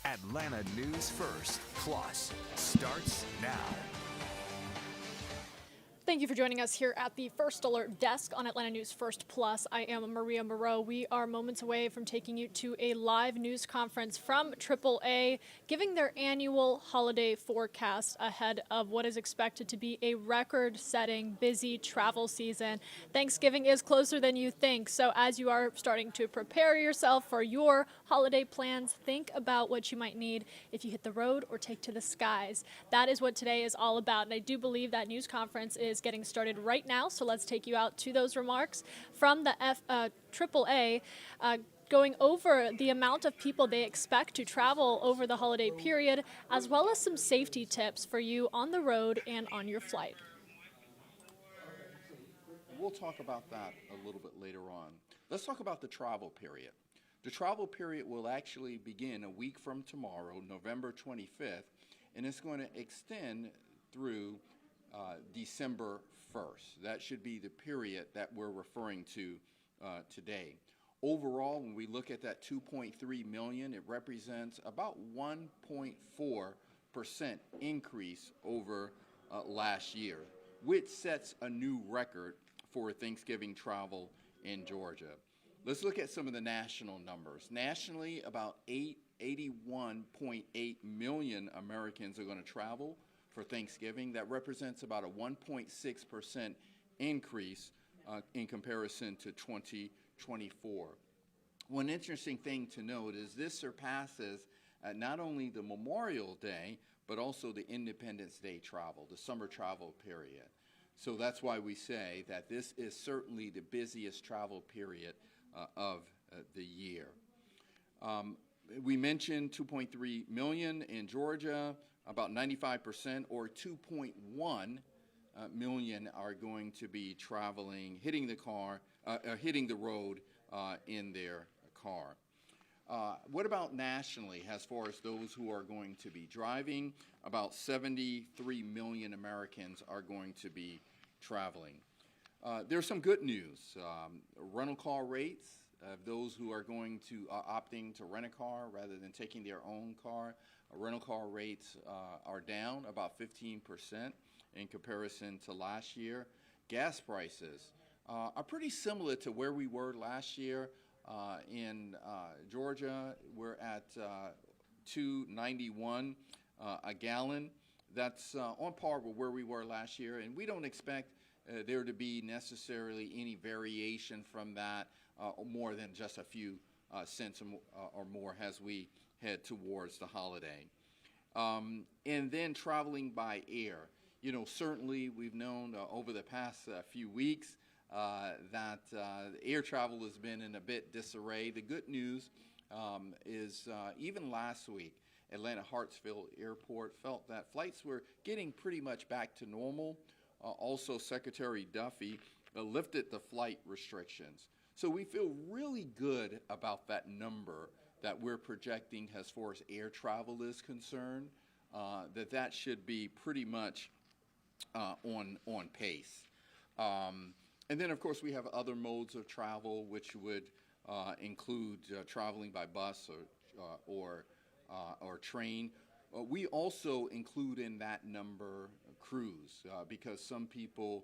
Atlanta News First Plus starts now. Thank you for joining us here at the First Alert Desk on Atlanta News First Plus. I am Maria Moreau. We are moments away from taking you to a live news conference from AAA, giving their annual holiday forecast ahead of what is expected to be a record-setting busy travel season. Thanksgiving is closer than you think, so as you are starting to prepare yourself for your holiday plans, think about what you might need if you hit the road or take to the skies. That is what today is all about, and I do believe that news conference is getting started right now, so let's take you out to those remarks from the AAA, going over the amount of people they expect to travel over the holiday period, as well as some safety tips for you on the road and on your flight. We'll talk about that a little bit later on. Let's talk about the travel period. The travel period will actually begin a week from tomorrow, November 25th, and it's going to extend through December 1st. That should be the period that we're referring to today. Overall, when we look at that 2.3 million, it represents about 1.4% increase over last year, which sets a new record for Thanksgiving travel in Georgia. Let's look at some of the national numbers. Nationally, about 81.8 million Americans are going to travel for Thanksgiving. That represents about a 1.6% increase in comparison to 2024. One interesting thing to note is this surpasses not only the Memorial Day, but also the Independence Day travel, the summer travel period. So that's why we say that this is certainly the busiest travel period of the year. We mentioned 2.3 million in Georgia. About 95% or 2.1 million are going to be traveling, hitting the road in their car. What about nationally, as far as those who are going to be driving? About 73 million Americans are going to be traveling. There's some good news. Rental car rates of those who are going to opting to rent a car rather than taking their own car. Rental car rates are down about 15% in comparison to last year. Gas prices are pretty similar to where we were last year. In Georgia, we're at $2.91 a gallon. That's on par with where we were last year, and we don't expect there to be necessarily any variation from that, more than just a few cents or more as we head towards the holiday. And then traveling by air. You know, certainly we've known over the past few weeks that air travel has been in a bit disarray. The good news is even last week, Atlanta Hartsfield Airport felt that flights were getting pretty much back to normal. Also, Secretary Duffy lifted the flight restrictions. So we feel really good about that number that we're projecting as far as air travel is concerned, that should be pretty much on pace. And then, of course, we have other modes of travel, which would include traveling by bus or train. We also include in that number cruise, because some people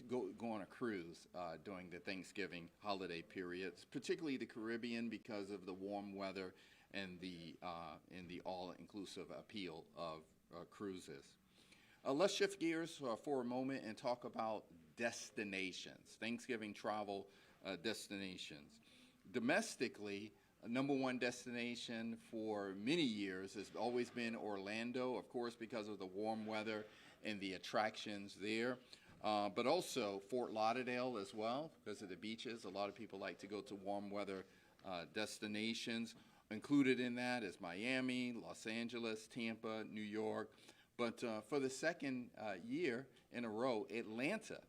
go on a cruise during the Thanksgiving holiday periods, particularly the Caribbean, because of the warm weather and the all-inclusive appeal of cruises. Let's shift gears for a moment and talk about destinations, Thanksgiving travel destinations. Domestically, number one destination for many years has always been Orlando, of course, because of the warm weather and the attractions there. But also Fort Lauderdale as well, because of the beaches. A lot of people like to go to warm weather destinations. Included in that is Miami, Los Angeles, Tampa, New York. But for the second year in a row, Atlanta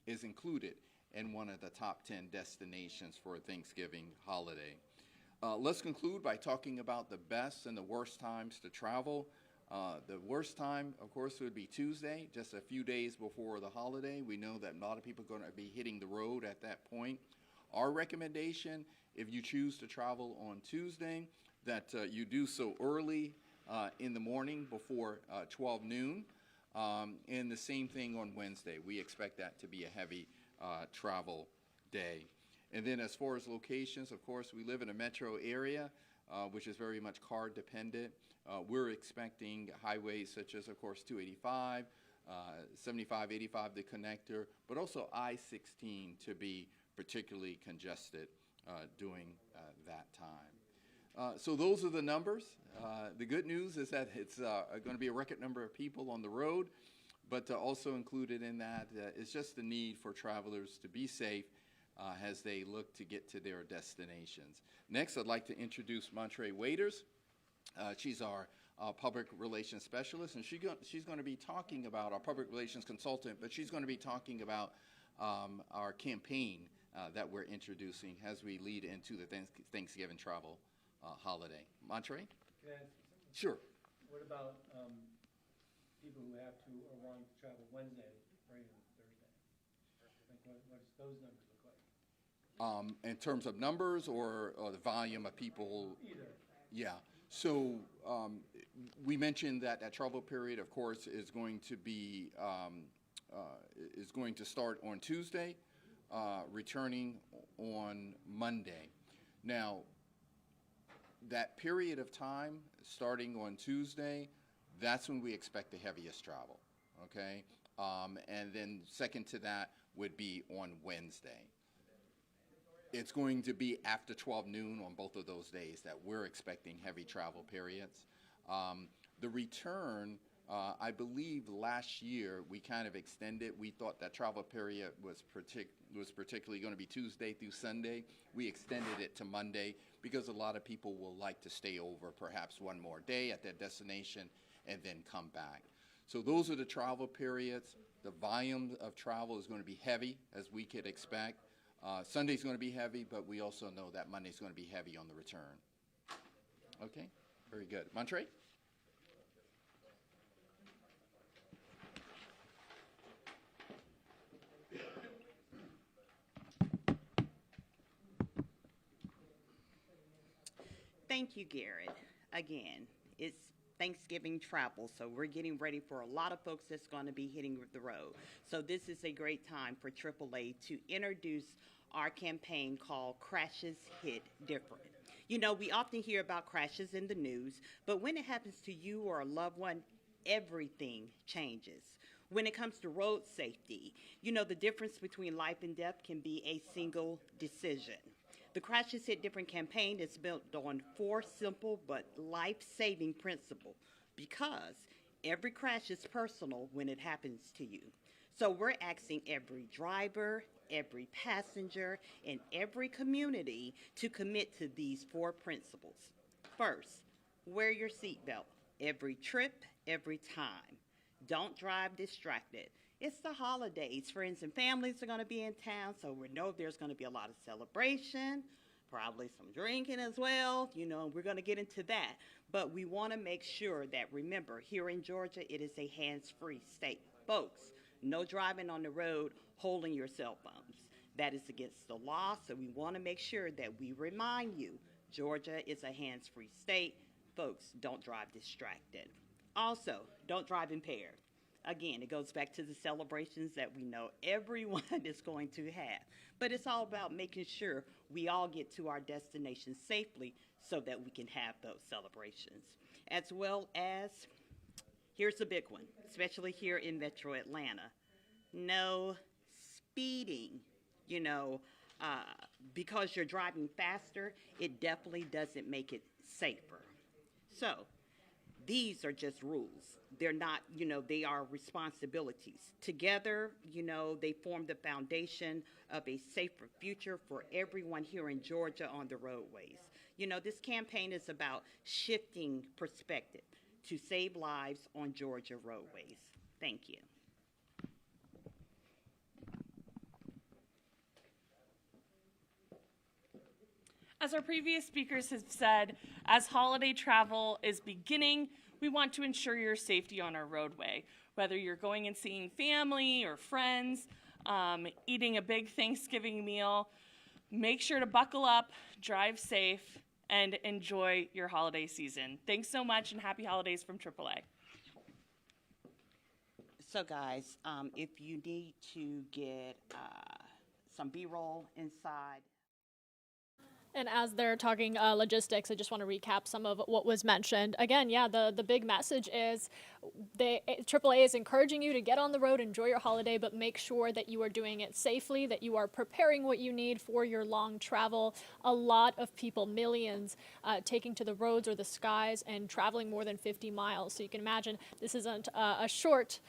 is included in one of the top 10 destinations for a Thanksgiving holiday. Let's conclude by talking about the best and the worst times to travel. The worst time, of course, would be Tuesday, just a few days before the holiday. We know that a lot of people are going to be hitting the road at that point. Our recommendation, if you choose to travel on Tuesday, that you do so early in the morning before 12 noon. And the same thing on Wednesday. We expect that to be a heavy travel day. And then as far as locations, of course, we live in a metro area, which is very much car dependent. We're expecting highways such as, of course, 285, 75, 85, the connector, but also I-16 to be particularly congested during that time. So those are the numbers. The good news is that it's going to be a record number of people on the road, but also included in that is just the need for travelers to be safe as they look to get to their destinations. Next, I'd like to introduce Montre Waiters. She's our public relations specialist, and she's going to be talking about our public relations consultant, but she's going to be talking about our campaign that we're introducing as we lead into the Thanksgiving travel holiday. Montre? Can I ask you something? Sure. What about people who have to or want to travel Wednesday rather than Thursday? Like, what does those numbers look like? In terms of numbers or the volume of people? Either. Yeah. So we mentioned that that travel period, of course, is going to be is going to start on Tuesday, returning on Monday. Now, that period of time, starting on Tuesday, that's when we expect the heaviest travel, okay? And then second to that would be on Wednesday. It's going to be after 12 noon on both of those days that we're expecting heavy travel periods. The return, I believe last year we kind of extended. We thought that travel period was particularly going to be Tuesday through Sunday. We extended it to Monday because a lot of people will like to stay over perhaps one more day at their destination and then come back. So those are the travel periods. The volume of travel is going to be heavy, as we could expect. Sunday's going to be heavy, but we also know that Monday's going to be heavy on the return. Okay, very good. Montre? Thank you, Garrett. Again, it's Thanksgiving travel, so we're getting ready for a lot of folks that's going to be hitting the road. So this is a great time for AAA to introduce our campaign called Crashes Hit Different. You know, we often hear about crashes in the news, but when it happens to you or a loved one, everything changes. When it comes to road safety, you know, the difference between life and death can be a single decision. The Crashes Hit Different campaign is built on 4 simple but life-saving principles because every crash is personal when it happens to you. So we're asking every driver, every passenger, and every community to commit to these 4 principles. First, wear your seatbelt every trip, every time. Don't drive distracted. It's the holidays. Friends and families are going to be in town, so we know there's going to be a lot of celebration, probably some drinking as well. You know, we're going to get into that. But we want to make sure that, remember, here in Georgia, it is a hands-free state. Folks, no driving on the road holding your cell phones. That is against the law, so we want to make sure that we remind you, Georgia is a hands-free state. Folks, don't drive distracted. Also, don't drive impaired. Again, it goes back to the celebrations that we know everyone is going to have. But it's all about making sure we all get to our destination safely so that we can have those celebrations. As well as, here's a big one, especially here in Metro Atlanta. No speeding. You know, because you're driving faster, it definitely doesn't make it safer. So, these are just rules. They're not, you know, they are responsibilities. Together, you know, they form the foundation of a safer future for everyone here in Georgia on the roadways. You know, this campaign is about shifting perspective to save lives on Georgia roadways. Thank you. As our previous speakers have said, as holiday travel is beginning, we want to ensure your safety on our roadway. Whether you're going and seeing family or friends, eating a big Thanksgiving meal, make sure to buckle up, drive safe, and enjoy your holiday season. Thanks so much, and happy holidays from AAA. So guys, if you need to get some B-roll inside. And as they're talking logistics, I just want to recap some of what was mentioned. Again, yeah, the big message is AAA is encouraging you to get on the road, enjoy your holiday, but make sure that you are doing it safely, that you are preparing what you need for your long travel. A lot of people, millions, taking to the roads or the skies and traveling more than 50 miles. So you can imagine this isn't a short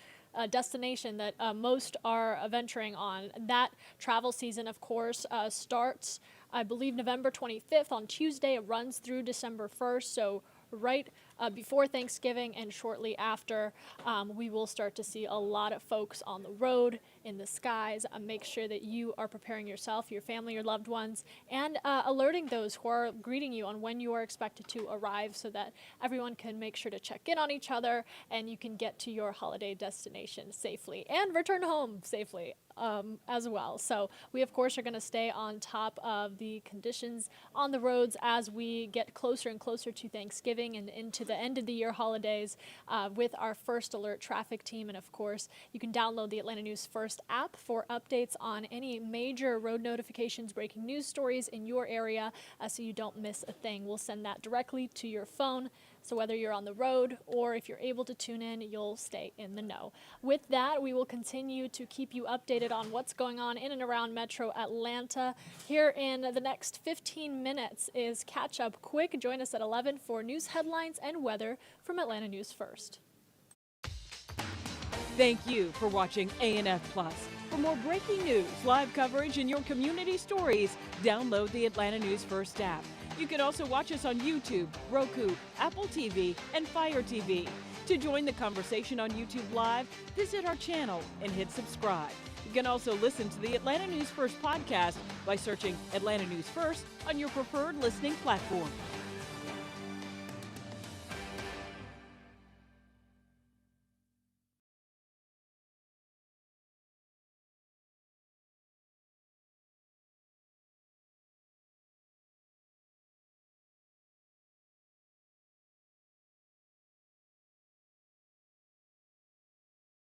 destination that most are venturing on. That travel season, of course, starts, I believe, November 25th on Tuesday. It runs through December 1st. So right before Thanksgiving and shortly after, we will start to see a lot of folks on the road, in the skies. Make sure that you are preparing yourself, your family, your loved ones, and alerting those who are greeting you on when you are expected to arrive so that everyone can make sure to check in on each other and you can get to your holiday destination safely and return home safely as well. So we, of course, are going to stay on top of the conditions on the roads as we get closer and closer to Thanksgiving and into the end of the year holidays with our First Alert traffic team. And of course, you can download the Atlanta News First app for updates on any major road notifications, breaking news stories in your area so you don't miss a thing. We'll send that directly to your phone. So whether you're on the road or if you're able to tune in, you'll stay in the know. With that, we will continue to keep you updated on what's going on in and around Metro Atlanta. Here in the next 15 minutes is Catch Up Quick. Join us at 11 for news headlines and weather from Atlanta News First. Thank you for watching ANF Plus. For more breaking news, live coverage, and your community stories, download the Atlanta News First app. You can also watch us on YouTube, Roku, Apple TV, and Fire TV. To join the conversation on YouTube Live, visit our channel and hit subscribe. You can also listen to the Atlanta News First podcast by searching Atlanta News First on your preferred listening platform.